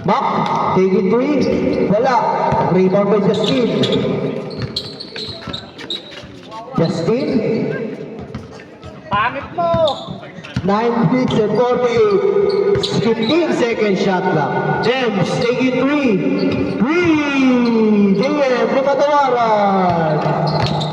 Mac, take it three. Wala. Rebound by Justin. Justin. Pangit mo! 9 minutes and 48. 15 second shot clock. James, take it three. Three. JM, lumatawaran.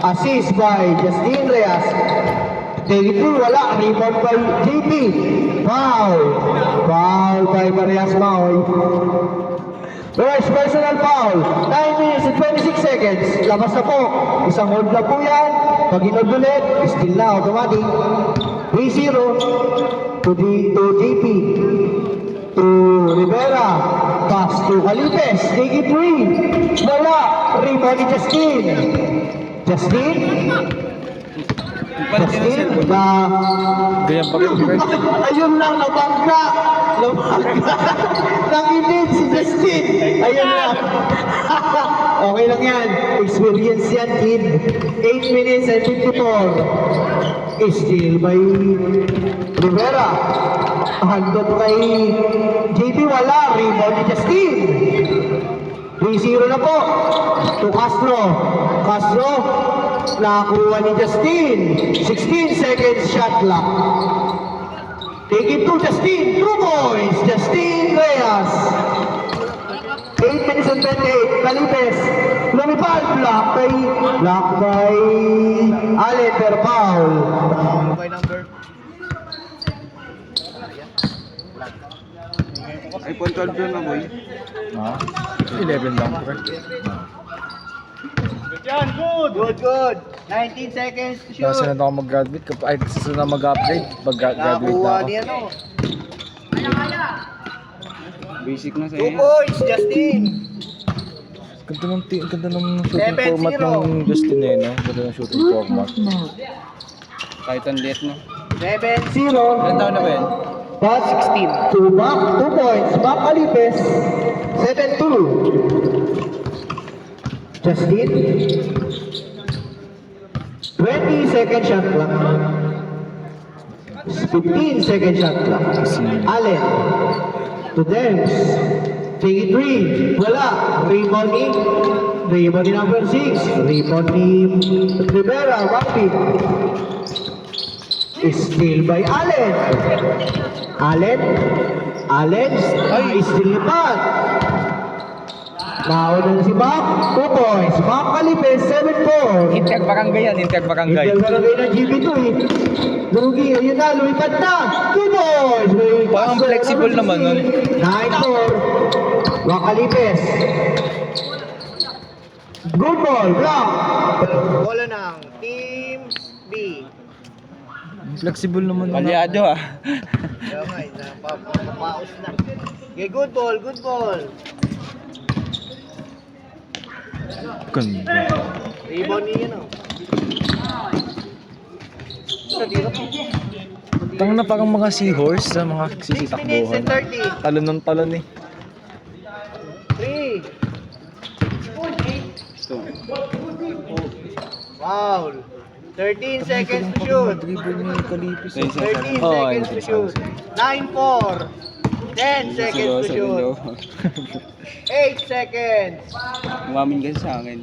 Assist by Justin Reyes. Take it two, wala. Rebound by JP. Foul. Foul by Marias Maoy. First personal foul. 9 minutes and 26 seconds. Labas na po. Isang hold lang po yan. Pag inod ulit, still na automatic. 3-0 to JP. To Rivera. Pass to Calipes. Take it three. Wala. Rebound ni Justin. Justin. Justin. Ganyan pa rin. Ayun lang, nabangga. Nanginid si Justin. Ayun lang. Okay lang yan. Experience yan, kid. 8 minutes and 54. Still by Rivera. Handot kay JP, wala. Rebound ni Justin. 3-0 na po. To Castro. Castro. Nakuha ni Justin. 16 seconds shot clock. Take it to Justin. 2 points. Justin Reyes. 8 minutes and 28. Calipes. Lumipad. Block by Allen per foul. By number. Ay, control yun na, boy. Ha? 11 lang, pre. Yan, good! Good, good! 19 seconds to shoot. Kasi na ako mag-graduate. Ay, kasi na mag-upgrade. Mag-graduate na Nakakuha ako. niya, no? Basic na 2 points, Justin! Ganda ng shooting 7-0. format ng Justin eh, no? Ganda ng shooting format. Kahit ang late, no? 7-0. 0. Ilan taon na ba yan? Pass 16. To Mac. 2 points. Mac Calipes. 7-2. Justin. 20 second shot clock. 15 second shot clock. Allen. To Dems. Take it three. Wala. Rebound ni number 6. Rebound ni Rivera. Wampi. Steal by Allen. Allen. Ay, steal lipat. Nauna na si Mac. 2 points. Mac Calipes. 7-4. Inter Barangay yan, Inter Barangay. Intel Barangay ng GB2 eh. Lugi, ayun na, lumipad na. 2 points. May Parang pass, flexible naman nun. 9-4. Mac Calipes. Good ball. Block. Bola ng Team B. Flexible naman. Palyado ah. Kaya nga, napapaos na. Okay, good ball, good ball. Ganda. Rebound niya, no? Tang na parang mga seahorse sa mga 6 minutes and sisitakbuhan. 30. Talon ng talon eh. 3. Foul. 13 seconds to shoot. Dribble ni Calipes. 13 seconds to shoot. 9-4. 10 seconds to shoot. 8 seconds. Umamin kasi sa akin.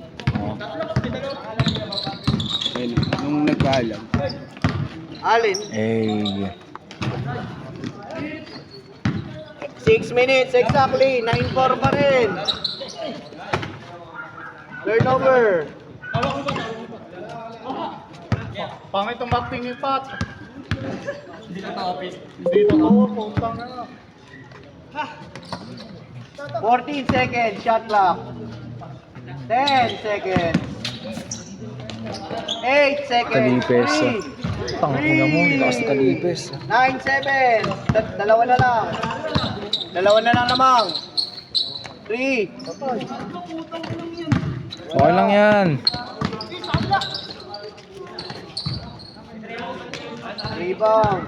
Ayun, nung nagpaalam. Alin? Eh. 6 minutes exactly. 9-4 pa rin. Turnover. Pangit ang acting ni Pat. Hindi na topic. Hindi na to. Putang na. 14 seconds. Shot clock. 10 seconds. 8 seconds. Calipes. Tangina mo, lakas ni Calipes. 9-7. Dalawa na lang. Dalawa na lang namang. 3. Okay lang yan. Rebound.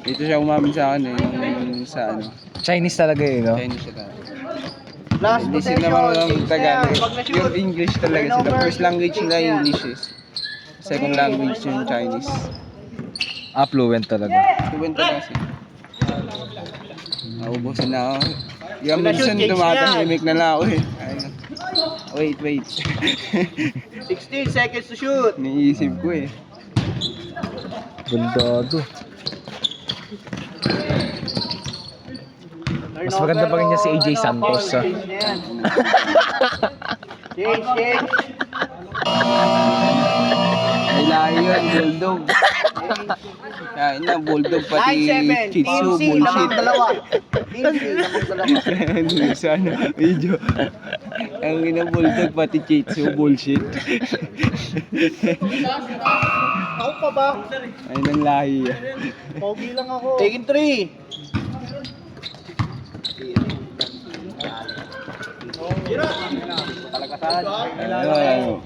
Ito siya umamin sa akin eh, yung sa ano, Chinese talaga eh, no? Chinese siya talaga. Last Hindi possession. sila marunong Six na yan. Tagalog. Pag na-shoot. Pure English talaga sila. Turnover, First language six nila na yan. English is. Second language yung Chinese. Affluent talaga. Tuwento na siya. Naubusan na ako. Yung minsan tumatahimik na lang ako eh. Ayun. Wait. 16 seconds to shoot. Niisip ko eh. Bundado. Mas maganda pa rin niya si AJ Santos. Ha? Change. Ay layo yun, bulldog. Kain na, bulldog pati 9-7. Shih Tzu, Team C, lamang bullshit. dalawa. Team C, lamang dalawa. Sana, medyo. Ang ina bulldog pati Shih Tzu, bullshit. Ako pa ba? Ay nang lahi yan. Pogi lang ako. Taking 3. Ano,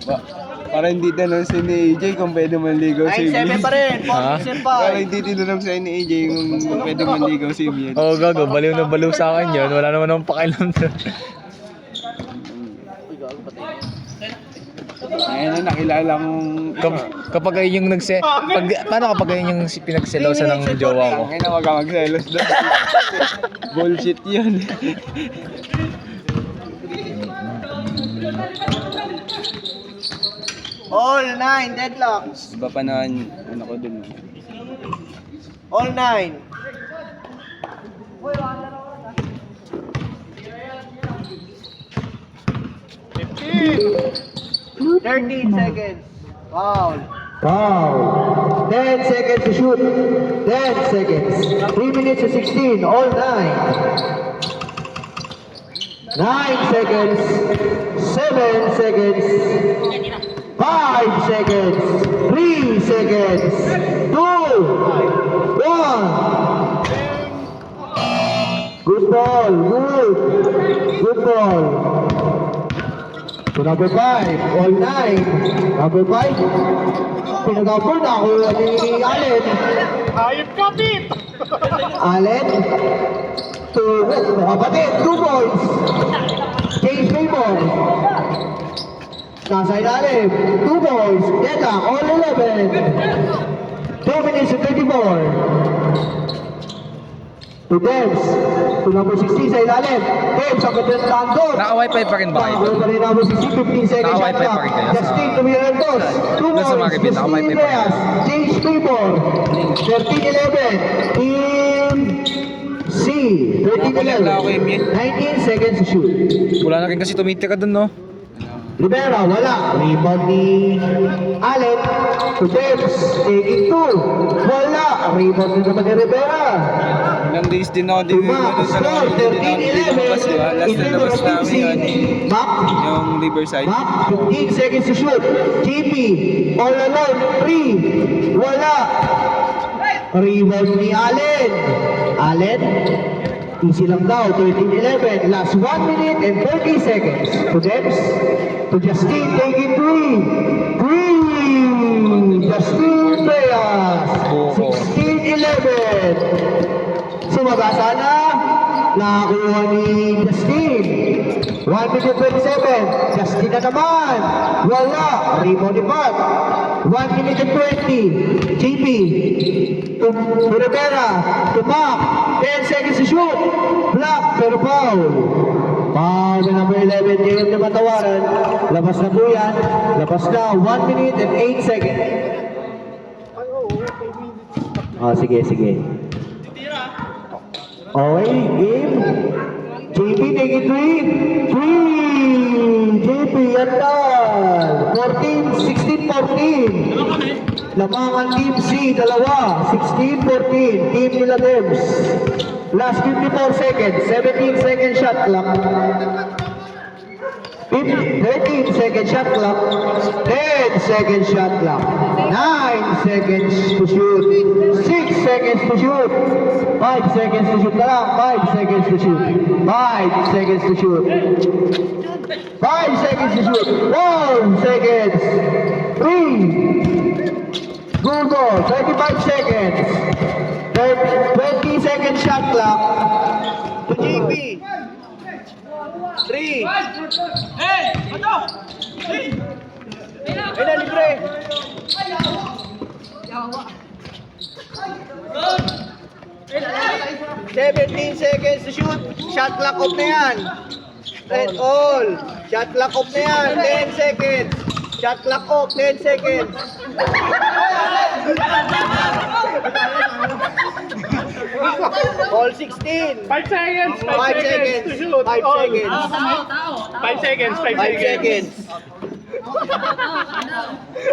para hindi tanong si ni AJ kung pwede manligaw si 9-7 Mian. pa rin. Ha? 47 Para hindi tinanong sa ni AJ kung pwede manligaw si Mian. Oo, gago. Baliw na baliw sa akin yun. Wala naman akong pakialam doon. Ayun na, nakilala kong... Kapag ayun yung paano kapag ayun yung pinagselosa ng jowa ko? Tangin na, wag ka magselos doon. Bullshit yun. All 9 deadlocks. Iba pa naman, ano ko dun. All 9. Fifteen. 13 seconds. Foul. 10 seconds to shoot. 10 seconds. 3 minutes to 16. All 9. 9 seconds. 7 seconds. 5 seconds. 3 seconds. 2. 1. Good ball. Good ball. To number 5, all 9. Number 5, pinag-upper na ako ni Allen. Hayop ka, Pete! Allen, to kapatid, 2 points. James Paymore. Nasa ilalim, 2 points. Deta, all 11. 2 minutes to 34. To Debs, to number 16 sa ilalim. Debs, ang ganda ng doon. Naka-wifi pa rin ba kayo? Bago pa rin number 16, 15 seconds. Naka-wifi pa rin kayo sa- Justin Tumirantos. 2 Doon sa points. Maribel, naka-wifi Justin pa rin. Reyes. James Paymore. 13-11. Team C. Nakulit na ako, 13-11. Emil. 19 seconds to shoot. Wala na rin kasi tumitira doon, no? Rivera, wala. Rebound ni Allen. To Debs. Taking 2. Wala. Rebound din naman ni Rivera. Ilang days din ako din Score, lumabas, di ba? 13-11. Last In na favor labas of Team namin C. yun. Mac. Yung Riverside. Mac, 15 seconds to shoot. JP, all alone, 3. Wala. Rebound ni Allen. Allen, easy lang daw, 13-11. Last 1 minute and 30 seconds. To Debs, to Justin, taking 3. 3. Justin Reyes. 16-11. Sumabasa na. Nakakuha ni Justin. 1 minute 27. Justin na naman. Wala. Rebound ni Pat. 1 minute and 20. JP. To Rivera. To Mac. 10 seconds to shoot. Block. Pero foul. Foul na number 11. Hindi na matawaran. Labas na po yan. Labas na. 1 minute and 8 seconds. Sige. Okay, game. JP, take it 3. JP, yandan. 16-14. Lamang ang Team C, dalawa. 16-14. Team nila Debs. Last 54 seconds. 17 second shot clock. 13 second shot clock. 10 second shot clock. 9 seconds to shoot. 6 seconds to shoot. 5 seconds to shoot. 5 seconds to shoot. 5 seconds to shoot. 5 seconds to shoot. 1 seconds. 3. Good ball. 35 seconds. 20 second shot clock. To JP. 3. Ayun na, libre. 17 seconds to shoot. Shot clock off na yan. Red all. Shot clock off na yan. 10 seconds. Shot clock off. 10 seconds. All 16. 5 seconds! 5 5 seconds. to shoot. 5 All. seconds. 5 seconds! 5 5 seconds! seconds.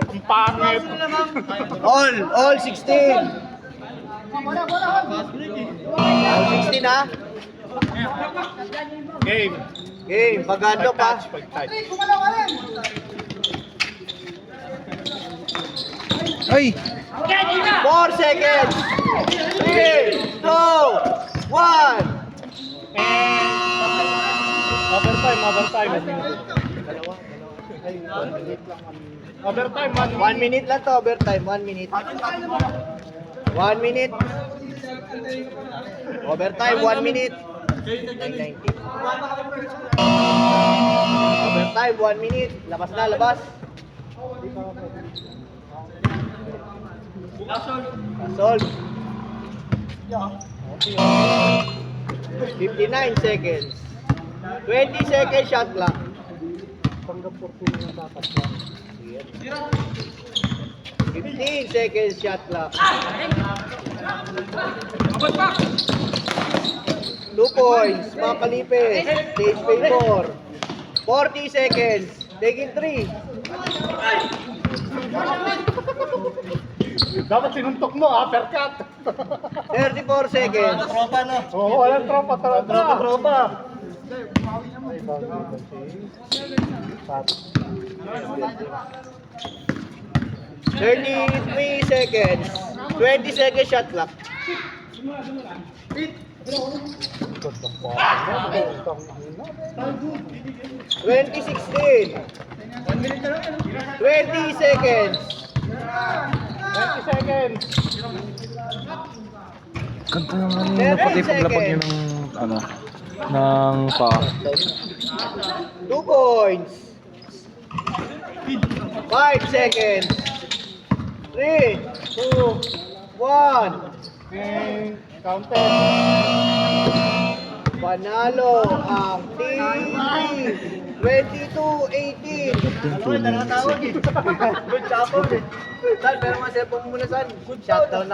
Ang pangit! All 16. All 16 ha. Game! Game, pagando pa. Pag-touch. Ay! 4 seconds. 3, 2, 1. Overtime, overtime. Overtime, 1 minute lang to, overtime. 1 minute. 1 minute. Overtime, 1 minute. 990. Overtime, 1 minute. Labas na, labas. Solve. 59 seconds. 20 seconds shot clock. 15 seconds shot clock. 2 points, mga kalipes. Stage favor. 40 seconds. Taking 3. Dapat sinuntok mo, uppercut. 34 seconds. Oo, walang tropa, tropa. 33 seconds. 20 seconds shot clock. 2016. 20 seconds. 20 seconds. Ganda naman yun. Pati paglapag yun ng, ano, ng paa. 2 points. 5 seconds. 3, 2, 1. Okay, counted. Panalo ang team 22-18. Good job. San, pero mga cellphone muna, San. Shutdown na.